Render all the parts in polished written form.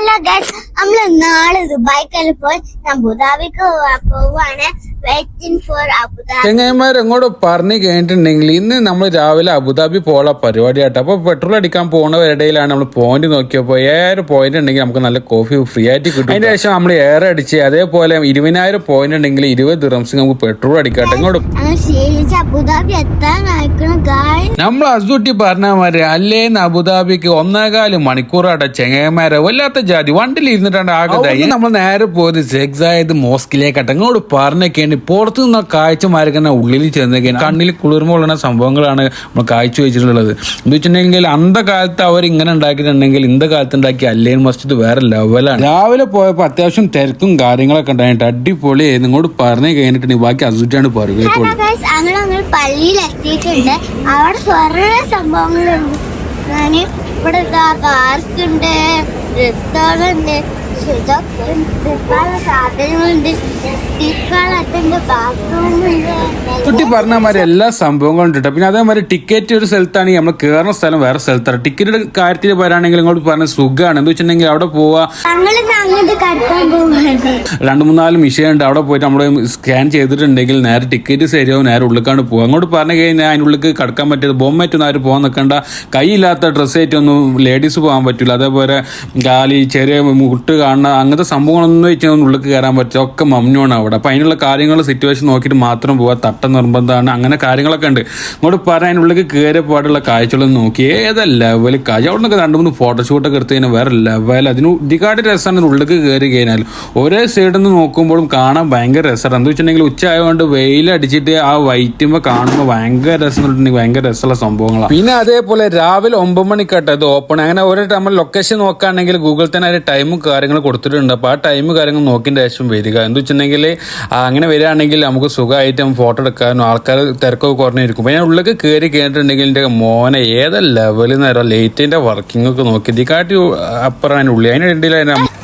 Hello guys, നമ്മള് നാളെ ദുബായ്ക്കെല്ലാം പോയി അബുദാബിക്ക് പോവാണ്. ചെങ്ങന്മാർ എങ്ങോട്ട് പറഞ്ഞു കഴിഞ്ഞിട്ടുണ്ടെങ്കിൽ ഇന്ന് നമ്മൾ രാവിലെ അബുദാബി പോകാനുള്ള പരിപാടിയായിട്ട്. അപ്പോൾ പെട്രോൾ അടിക്കാൻ പോകുന്നവരുടെയിലാണ് നമ്മൾ പോയിന്റ് നോക്കിയപ്പോൾ 7000 പോയിന്റ് ഉണ്ടെങ്കിൽ നമുക്ക് നല്ല കോഫി ഫ്രീ ആയിട്ട് കിട്ടും. അതിന് ശേഷം നമ്മൾ ഏറെ അടിച്ച് അതേപോലെ 20,000 പോയിന്റ് ഉണ്ടെങ്കിൽ 20 ദിർഹംസ് നമുക്ക് പെട്രോൾ അടിക്കാട്ടെ. ഇങ്ങോട്ട് നമ്മൾ അസൂട്ടി പറഞ്ഞ മാതിരി അല്ലേന്ന് അബുദാബിക്ക് 1.25 മണിക്കൂറാട്ടെ. ചെങ്ങന്മാരെ വല്ലാത്ത ജാതി വണ്ടിയിൽ ഇരുന്നിട്ടാണ് ആകെ. നമ്മൾ നേരെ പോയത് സെക്സായത് മോസ്കിലേക്കാട്ടെ. ഇങ്ങോട്ട് പറഞ്ഞൊക്കെയാണ് പുറത്തു നിന്ന കാഴ്ചമാരൊക്കെ ഉള്ളിൽ ചെന്നൊക്കെയാണ് കണ്ണിൽ കുളിർമ കൊള്ളുന്ന സംഭവങ്ങളാണ് നമ്മൾ കാഴ്ച വെച്ചിട്ടുള്ളത്. എന്ന് വെച്ചിട്ടുണ്ടെങ്കിൽ അന്ത കാലത്ത് അവർ ഇങ്ങനെ ഉണ്ടാക്കിയിട്ടുണ്ടെങ്കിൽ ഇന്ന കാലത്ത് ഉണ്ടാക്കിയ അല്ലേൻ മസ്ജിദ് വേറെ ലെവലാണ്. രാവിലെ പോയപ്പോൾ അത്യാവശ്യം തിരക്കും കാര്യങ്ങളൊക്കെ ഉണ്ടായിട്ട് അടിപൊളി നിങ്ങളോട് പറഞ്ഞു കഴിഞ്ഞിട്ടുണ്ടെങ്കിൽ ബാക്കി അസൂറ്റാണ് പറയുക. പള്ളിയിൽ എത്തിയിട്ടുണ്ട്. അവിടെ കുറെ സംഭവങ്ങളുണ്ട്. ഇവിടെ പാർക്കുണ്ട്, റെസ്റ്റോറന്റ്, കുട്ടി പറഞ്ഞ മാതിരി എല്ലാ സംഭവങ്ങളും ഉണ്ട്. പിന്നെ അതേമാതിരി ടിക്കറ്റ് ഒരു സ്ഥലത്താണ്, നമ്മൾ കയറുന്ന സ്ഥലം വേറെ സ്ഥലത്താണ്. ടിക്കറ്റിന്റെ കാര്യത്തിൽ പറയുകയാണെങ്കിൽ ഇങ്ങോട്ട് പറഞ്ഞ സുഖമാണ്. എന്ന് വെച്ചിട്ടുണ്ടെങ്കിൽ അവിടെ പോവാ 2-3 മിഷൻ ഉണ്ട്. അവിടെ പോയിട്ട് നമ്മൾ സ്കാൻ ചെയ്തിട്ടുണ്ടെങ്കിൽ നേരെ ടിക്കറ്റ് ശരിയാവും, നേരെ ഉള്ളിക്കാണ്ട് പോകും. അങ്ങോട്ട് പറഞ്ഞു കഴിഞ്ഞാൽ അതിനുള്ളിൽ കടക്കാൻ പറ്റിയത് ബൊമ്മറ്റൊന്നും ആരും പോകാൻ നിൽക്കണ്ട. കൈയില്ലാത്ത ഡ്രസ്സ് ആയിട്ടൊന്നും ലേഡീസ് പോകാൻ പറ്റില്ല. അതേപോലെ കാലി ചെറിയ മുട്ട് കാണുന്ന അങ്ങനത്തെ സംഭവങ്ങളൊന്നും വെച്ചാൽ ഉള്ളിൽ കയറാൻ പറ്റില്ല. ഒക്കെ മമ്നുവാണ് അവിടെ. അപ്പം അതിനുള്ള കാര്യങ്ങൾ സിറ്റുവേഷൻ നോക്കിയിട്ട് മാത്രം പോവാ. തട്ട നിർബന്ധമാണ്. അങ്ങനെ കാര്യങ്ങളൊക്കെ ഉണ്ട്. ഇങ്ങോട്ട് പറയാൻ അതിനുള്ളിൽ കയറിയ പാടുള്ള കാഴ്ചകളൊന്നും നോക്കി ഏതാ ലെവൽ കാഴ്ച. അവിടെ നിന്നൊക്കെ 2-3 ഫോട്ടോഷൂട്ടൊക്കെ എടുത്ത് കഴിഞ്ഞാൽ വേറെ ലെവൽ. അതിന് ഇതിക്കാട്ടി രസമാണ് ഉള്ളിൽ കയറി കഴിഞ്ഞാൽ. ഒരേ സൈഡിൽ നിന്ന് നോക്കുമ്പോഴും കാണാൻ ഭയങ്കര രസമാണ്. എന്താ വെച്ചിട്ടുണ്ടെങ്കിൽ ഉച്ച ആയതുകൊണ്ട് വെയിലടിച്ചിട്ട് ആ വൈറ്റുമ്പോൾ കാണുമ്പോൾ ഭയങ്കര രസം പറഞ്ഞിട്ടുണ്ടെങ്കിൽ ഭയങ്കര രസമുള്ള സംഭവങ്ങളാണ്. പിന്നെ അതേപോലെ രാവിലെ 9 മണിക്കാട്ടെ ഇത് ഓപ്പൺ. അങ്ങനെ ഓരോ നമ്മൾ ലൊക്കേഷൻ നോക്കുകയാണെങ്കിൽ ഗൂഗിൾ തന്നെ അതിന്റെ ടൈമും കാര്യങ്ങളും കൊടുത്തിട്ടുണ്ട്. അപ്പോൾ ആ ടൈം കാര്യങ്ങൾ നോക്കിയതിൻ്റെ ശേഷം വരിക. എന്താ വെച്ചിട്ടുണ്ടെങ്കിൽ അങ്ങനെ വരികയാണെങ്കിൽ നമുക്ക് സുഖമായിട്ട് ഫോട്ടോ എടുക്കാനും ആൾക്കാർ തിരക്കൊക്കെ കുറഞ്ഞിരിക്കും. പിന്നെ ഉള്ളിലേക്ക് കയറി കഴിഞ്ഞിട്ടുണ്ടെങ്കിൽ എൻ്റെ മോനെ ഏതാ ലെവലിൽ നേരം ലൈറ്റിന്റെ വർക്കിംഗ് ഒക്കെ നോക്കി ഇതിക്കാട്ടി അപ്പുറം ഉള്ളി അതിനിടയിൽ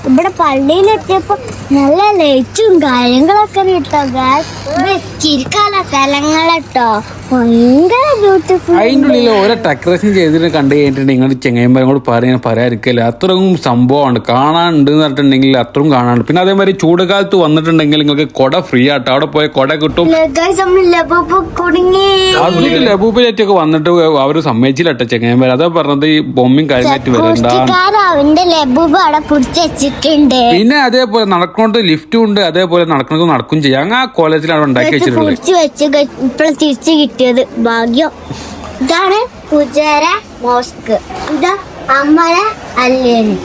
ഇവിടെ പള്ളിയിലെത്തിയപ്പോ നല്ല ലൈറ്റും കാര്യങ്ങളൊക്കെ ചിരിക്കാനുള്ള സ്ഥലങ്ങളട്ടോ ഭയങ്കര ബ്യൂട്ടിഫുൾ. അതിൻ്റെ ഉള്ളിൽ ഓരോ ഡെക്കറേഷൻ ചെയ്തിട്ട് കണ്ടു കഴിഞ്ഞിട്ടുണ്ടെങ്കിൽ നിങ്ങൾ ചെങ്ങന്മാരോട് പറയാതിരിക്കല്ലേ. അത്രയും സംഭവമാണ് കാണാനുണ്ട് എന്ന് പറഞ്ഞിട്ടുണ്ടെങ്കിൽ അത്രയും കാണാനുണ്ട്. പിന്നെ അതേമാതിരി ചൂടുകാലത്ത് വന്നിട്ടുണ്ടെങ്കിൽ നിങ്ങൾക്ക് കൊട ഫ്രീ ആട്ടോ. അവിടെ പോയ കൊട കിട്ടും. ലബൂബിലേറ്റൊക്കെ വന്നിട്ട് അവർ സമ്മതിച്ചില്ലട്ടോ ചെങ്ങന്മാർ. അതാ പറഞ്ഞത് ഈ ബൊമ്മയും കാര്യമായിട്ട് വരണ്ട. പിന്നെ അതേപോലെ നടക്കുന്നത് ലിഫ്റ്റും ഉണ്ട്. അതേപോലെ നടക്കുന്നത് നടക്കും ചെയ്യാം. ആ കോളേജിലാണ് ഉണ്ടാക്കി വെച്ചിട്ടുള്ളത്. തിരിച്ചു കിട്ടിയത് ഭാഗ്യം. ഇതാണ് പൂജാര മോസ്ക്. ഇതാ അമ്മര അല്ലേന്.